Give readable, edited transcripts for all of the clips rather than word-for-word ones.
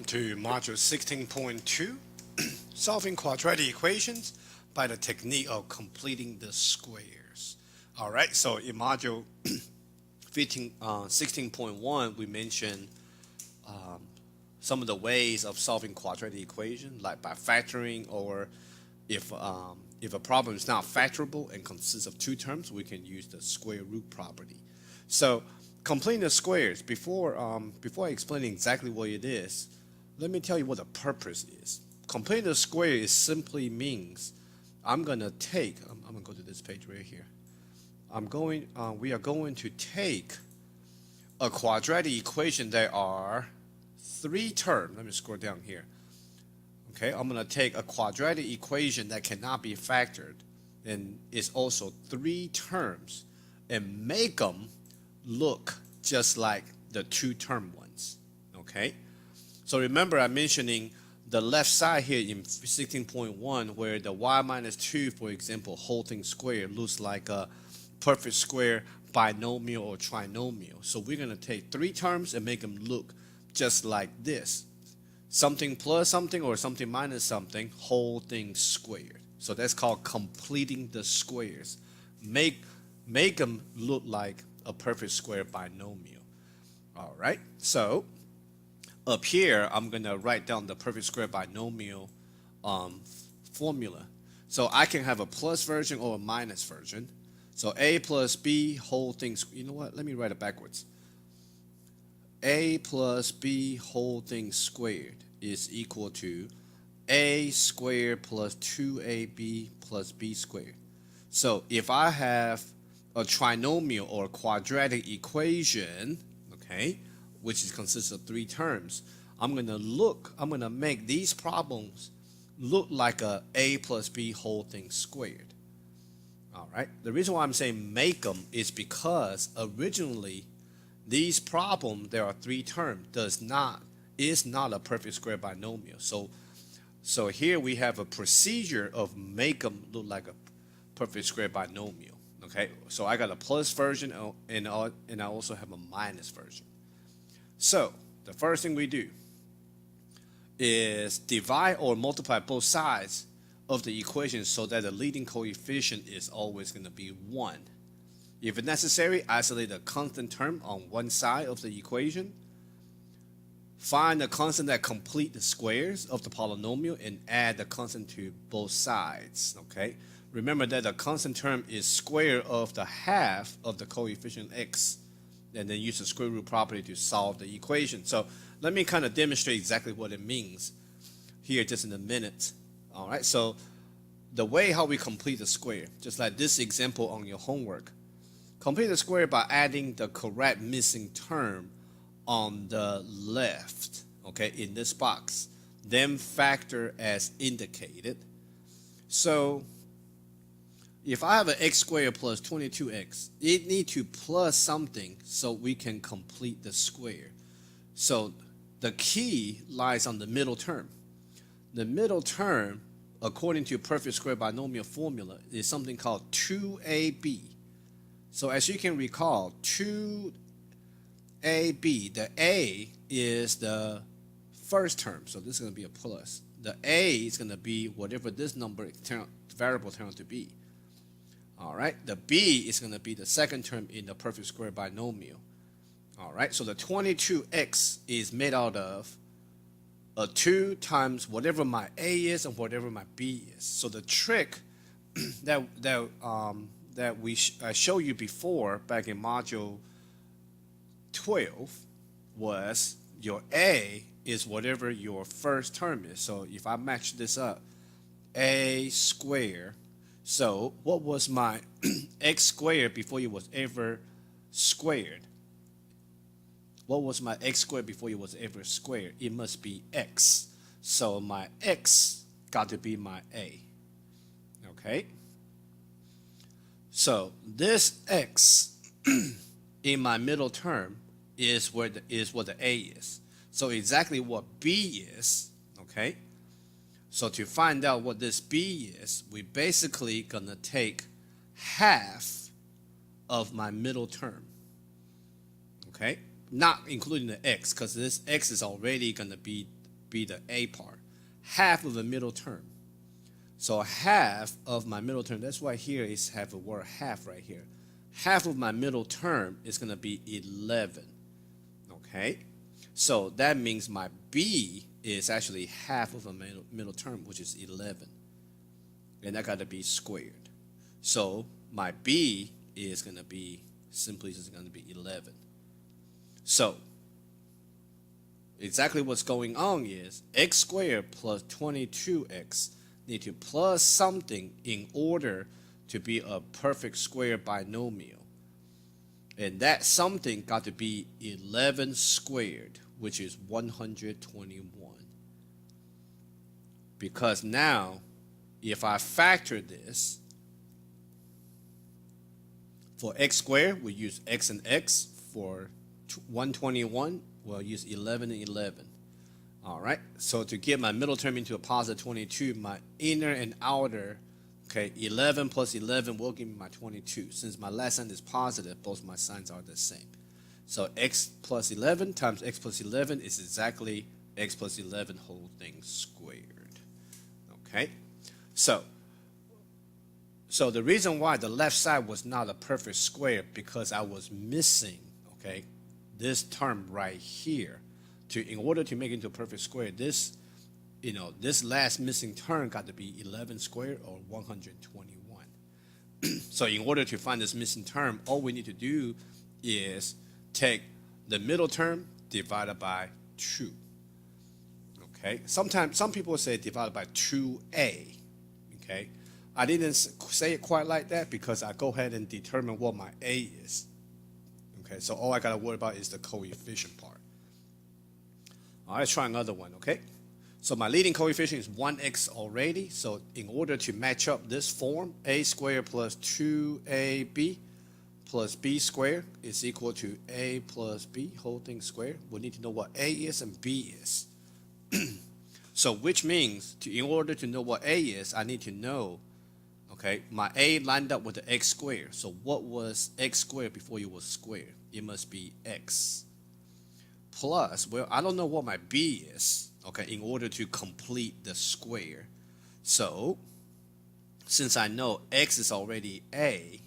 Welcome to Module 16.2, Solving Quadratic Equations by the Technique of Completing the Squares. Alright, so in Module 16.1, we mentioned some of the ways of solving quadratic equation, like by factoring, or if a problem is not factorable and consists of two terms, we can use the square root property. So completing the squares, before I explain exactly what it is, let me tell you what the purpose is. Completing the square is simply means I'm gonna go to this page right here. We are going to take a quadratic equation that are three terms. Let me scroll down here. Okay, I'm gonna take a quadratic equation that cannot be factored and is also three terms and make them look just like the two-term ones. Okay, so remember I'm mentioning the left side here in 16.1 where the y minus 2, for example, whole thing squared looks like a perfect square binomial or trinomial. So we're going to take three terms and make them look just like this. Something plus something or something minus something, whole thing squared. So that's called completing the squares. Make them look like a perfect square binomial. All right, so up here I'm gonna write down the perfect square binomial formula. So I can have a plus version or a minus version. So a plus b whole things, you know what, let me write it backwards. A plus b whole thing squared is equal to a squared plus 2ab plus b squared. So if I have a trinomial or a quadratic equation, okay, which consists of three terms, I'm gonna make these problems look like a plus b whole thing squared. All right, the reason why I'm saying make them is because originally these problems, there are three terms, is not a perfect square binomial. So here we have a procedure of make them look like a perfect square binomial. Okay, so I got a plus version and I also have a minus version. So the first thing we do is divide or multiply both sides of the equation so that the leading coefficient is always going to be 1. If necessary, isolate the constant term on one side of the equation. Find the constant that complete the squares of the polynomial and add the constant to both sides. Okay. Remember that the constant term is square of the half of the coefficient x, and then use the square root property to solve the equation. So let me kind of demonstrate exactly what it means here just in a minute. All right, so the way how we complete the square, just like this example on your homework, complete the square by adding the correct missing term on the left, okay, in this box, then factor as indicated. So if I have an x squared plus 22x, it needs to plus something so we can complete the square. So the key lies on the middle term. The middle term, according to perfect square binomial formula, is something called 2ab. So as you can recall, 2ab, the a is the first term, so this is going to be a plus. The a is going to be whatever this variable turned out to be. All right, the b is going to be the second term in the perfect square binomial. All right, so the 22x is made out of a 2 times whatever my a is and whatever my b is. So the trick that I showed you before back in module 12 was your a is whatever your first term is. So if I match this up, a squared. So what was my x squared before it was ever squared? What was my x squared before it was ever squared? It must be x. So my x got to be my a. Okay? So this x in my middle term is what the a is. So exactly what b is, okay? So to find out what this b is, we basically gonna take half of my middle term. Okay, not including the x, because this x is already gonna be be the a part, half of the middle term. So half of my middle term, that's why here is have a word half right here. Half of my middle term is going to be 11. Okay? So that means my b is actually half of a middle term, which is 11. And that got to be squared. So my b is going to be simply just going to be 11. So exactly what's going on is x squared plus 22x need to plus something in order to be a perfect square binomial. And that something got to be 11 squared, which is 121. Because now, if I factor this, for x squared, we use x and x. For 121, we'll use 11 and 11. All right, so to get my middle term into a positive 22, my inner and outer, okay, 11 plus 11 will give me my 22. Since my last sign is positive, both my signs are the same. So x plus 11 times x plus 11 is exactly x plus 11 whole thing squared. Okay, so the reason why the left side was not a perfect square because I was missing, okay, this term right here. In order to make it into a perfect square, this last missing term got to be 11 squared or 121. So in order to find this missing term, all we need to do is take the middle term divided by 2. Okay. Sometimes some people say divided by 2a. Okay. I didn't say it quite like that because I go ahead and determine what my a is. Okay. So all I got to worry about is the coefficient part. All right, let's try another one, okay? So my leading coefficient is 1x already. So in order to match up this form, a squared plus 2ab plus b squared is equal to a plus b, whole thing squared. We need to know what a is and b is. So which means, in order to know what a is, I need to know, okay, my a lined up with the x squared. So what was x squared before it was squared? It must be x. Plus, well, I don't know what my b is, okay, in order to complete the square. So, since I know x is already a,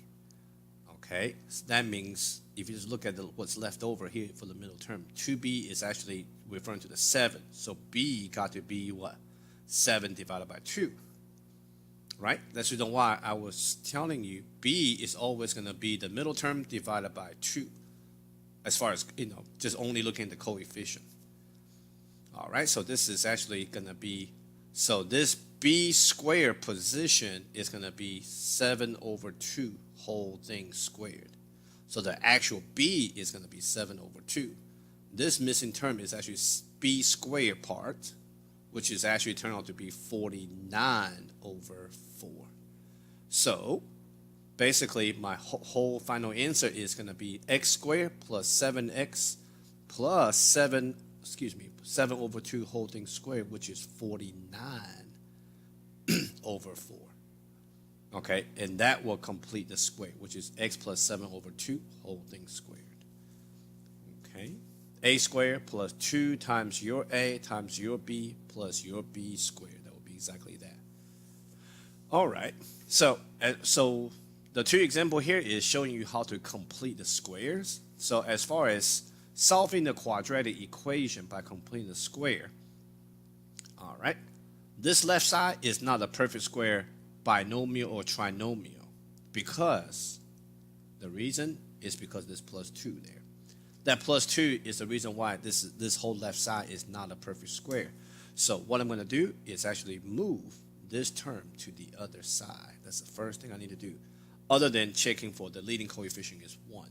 okay, so that means if you just look at what's left over here for the middle term, 2b is actually referring to the 7. So b got to be what? 7 divided by 2. Right? That's the reason why I was telling you b is always going to be the middle term divided by 2. As far as, just only looking at the coefficient. All right, so this is actually going to be, so this b squared position is going to be 7 over 2 whole thing squared. So the actual b is going to be 7 over 2. This missing term is actually b squared part, which is actually turned out to be 49 over 4. So basically, my whole final answer is going to be x squared plus 7x plus 7 over 2 whole thing squared, which is 49 over 4. Okay, and that will complete the square, which is x plus 7 over 2 whole thing squared. Okay, a squared plus 2 times your a times your b plus your b squared. That will be exactly that. All right, so the two example here is showing you how to complete the squares. So as far as solving the quadratic equation by completing the square, all right, this left side is not a perfect square binomial or trinomial because the reason is because there's plus 2 there. That plus 2 is the reason why this whole left side is not a perfect square. So what I'm going to do is actually move this term to the other side. That's the first thing I need to do, other than checking for the leading coefficient is 1.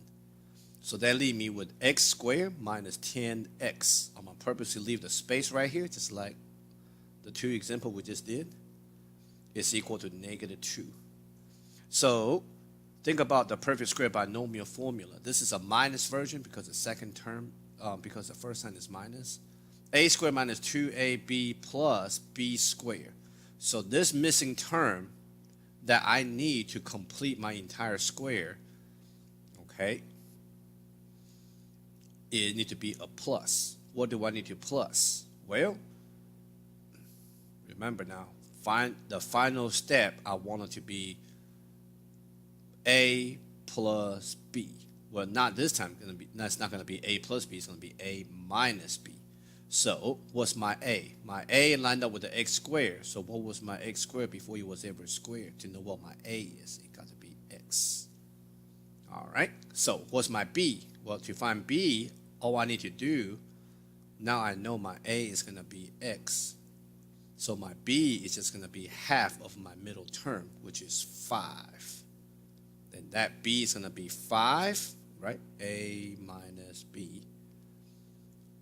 So that leaves me with x squared minus 10x. I'm going to purposely leave the space right here, just like the two examples we just did. It's equal to negative 2. So think about the perfect square binomial formula. This is a minus version because the second term, because the first sign is minus. A squared minus 2ab plus b squared. So this missing term that I need to complete my entire square, okay, it needs to be a plus. What do I need to plus? Well, Remember now, find the final step. I want it to be a plus b. Well, not this time. That's not gonna be a plus b. It's gonna be a minus b. So what's my a? My a lined up with the x squared. So what was my x squared before it was ever squared? To know what my a is, it got to be x. All right. So what's my b? Well, to find b, all I need to do, now I know my a is gonna be x. So my b is just gonna be half of my middle term, which is 5. Then that b is gonna be 5, right? A minus b.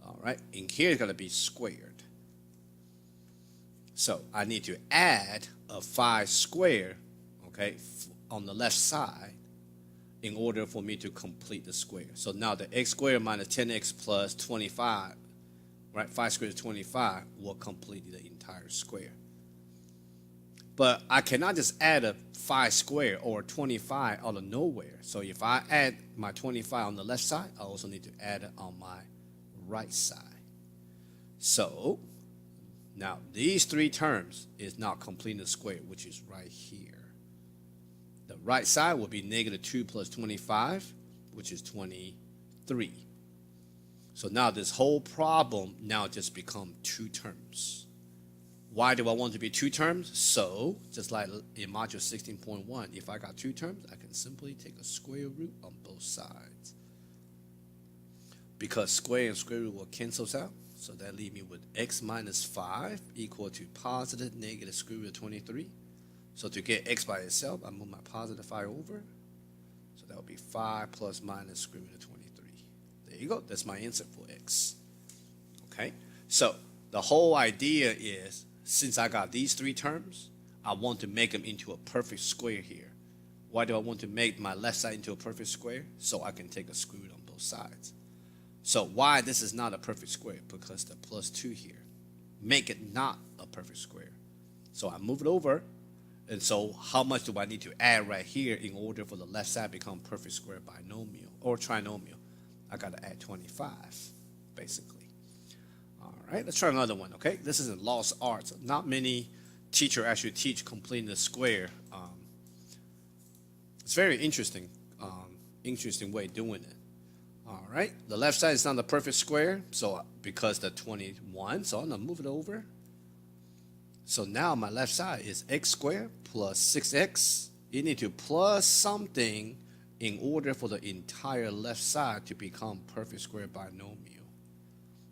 All right, in here it's gonna be squared. So I need to add a 5 squared, okay, on the left side in order for me to complete the square. So now the x squared minus 10x plus 25, right? 5 squared is 25 will complete the entire square. But I cannot just add a 5 squared or 25 out of nowhere. So if I add my 25 on the left side, I also need to add it on my right side. So now these 3 terms is now completing the square, which is right here. The right side will be negative 2 plus 25, which is 23. So now this whole problem now just become 2 terms. Why do I want it to be 2 terms? So just like in module 16.1, if I got 2 terms, I can simply take a square root on both sides. Because square and square root will cancel out, so that leaves me with x minus 5 equal to positive negative square root of 23. So to get x by itself, I move my positive 5 over. So that would be 5 plus minus square root of 23. There you go. That's my answer for x. Okay. So the whole idea is, since I got these 3 terms, I want to make them into a perfect square here. Why do I want to make my left side into a perfect square? So I can take a square root on both sides. So why this is not a perfect square? Because the plus 2 here make it not a perfect square. So I move it over. And so how much do I need to add right here in order for the left side to become perfect square binomial or trinomial? I got to add 25, basically. All right, let's try another one, okay? This is in lost arts. Not many teachers actually teach completing the square. It's very interesting, interesting way of doing it. All right, the left side is not the perfect square, so because the 21, so I'm gonna move it over. So now my left side is x squared plus 6x. You need to plus something in order for the entire left side to become perfect square binomial.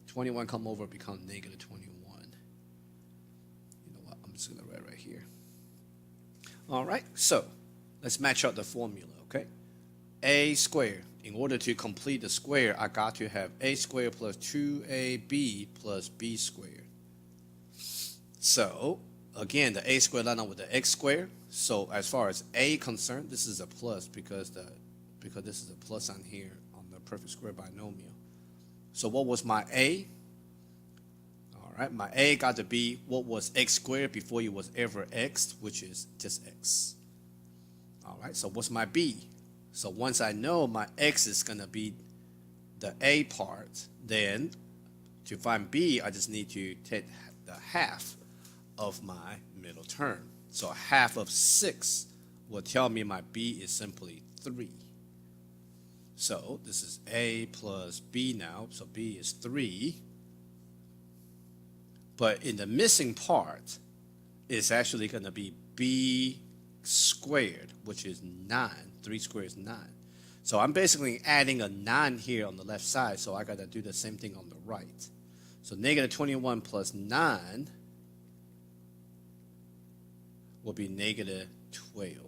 21 come over, become negative 21. You know what, I'm just gonna write right here. All right, so let's match up the formula, okay? A squared. In order to complete the square, I got to have a squared plus 2ab plus b squared. So again, the a squared line up with the x squared. So as far as a concerned, this is a plus because this is a plus sign here on the perfect square binomial. So what was my a? All right, my a got to be what was x squared before it was ever x, which is just x. All right, so what's my b? So once I know my x is going to be the a part, then to find b, I just need to take the half of my middle term. So half of 6 will tell me my b is simply 3. So this is a plus b now, so b is 3. But in the missing part, it's actually going to be b squared, which is 9. 3 squared is 9. So I'm basically adding a 9 here on the left side, so I got to do the same thing on the right. So negative 21 plus 9 will be negative 12.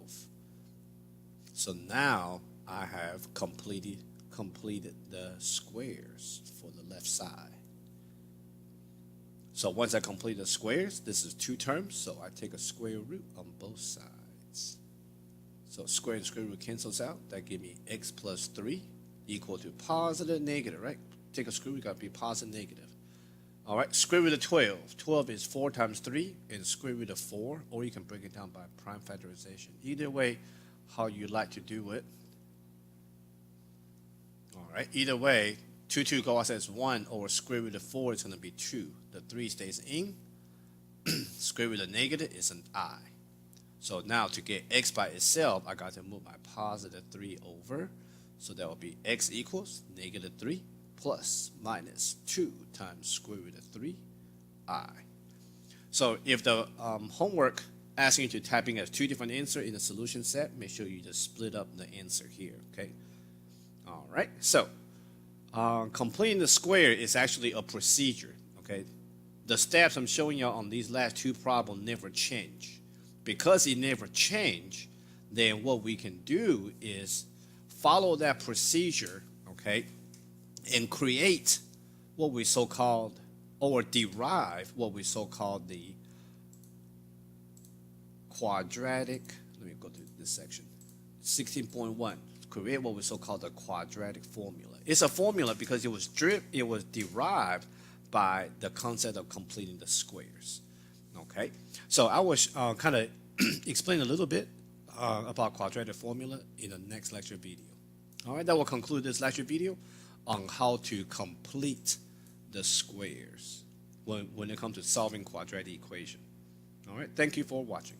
So now I have completed the squares for the left side. So once I complete the squares, this is 2 terms, so I take a square root on both sides. So square and square root cancels out. That gives me x plus 3 equal to positive negative, right? Take a square root, got to be positive negative. All right, square root of 12. 12 is 4 times 3 and square root of 4, or you can break it down by prime factorization. Either way, how you like to do it. All right, either way, 2 go outside as 1 over square root of 4 is going to be 2. The 3 stays in. Square root of negative is an I. So now to get x by itself, I got to move my positive 3 over. So that will be x equals negative 3 plus minus 2 times square root of 3i. So if the homework asking you to type in as two different answers in the solution set, make sure you just split up the answer here, okay? All right, so completing the square is actually a procedure, okay? The steps I'm showing you on these last two problems never change. Because it never change, then what we can do is follow that procedure, okay, and create what we so-called, or derive what we so-called the quadratic, let me go to this section, 16.1, create what we so-called the quadratic formula. It's a formula because it was derived by the concept of completing the squares. Okay, so I will kind of explain a little bit about quadratic formula in the next lecture video. All right, that will conclude this lecture video on how to complete the squares when it comes to solving quadratic equation. All right, thank you for watching.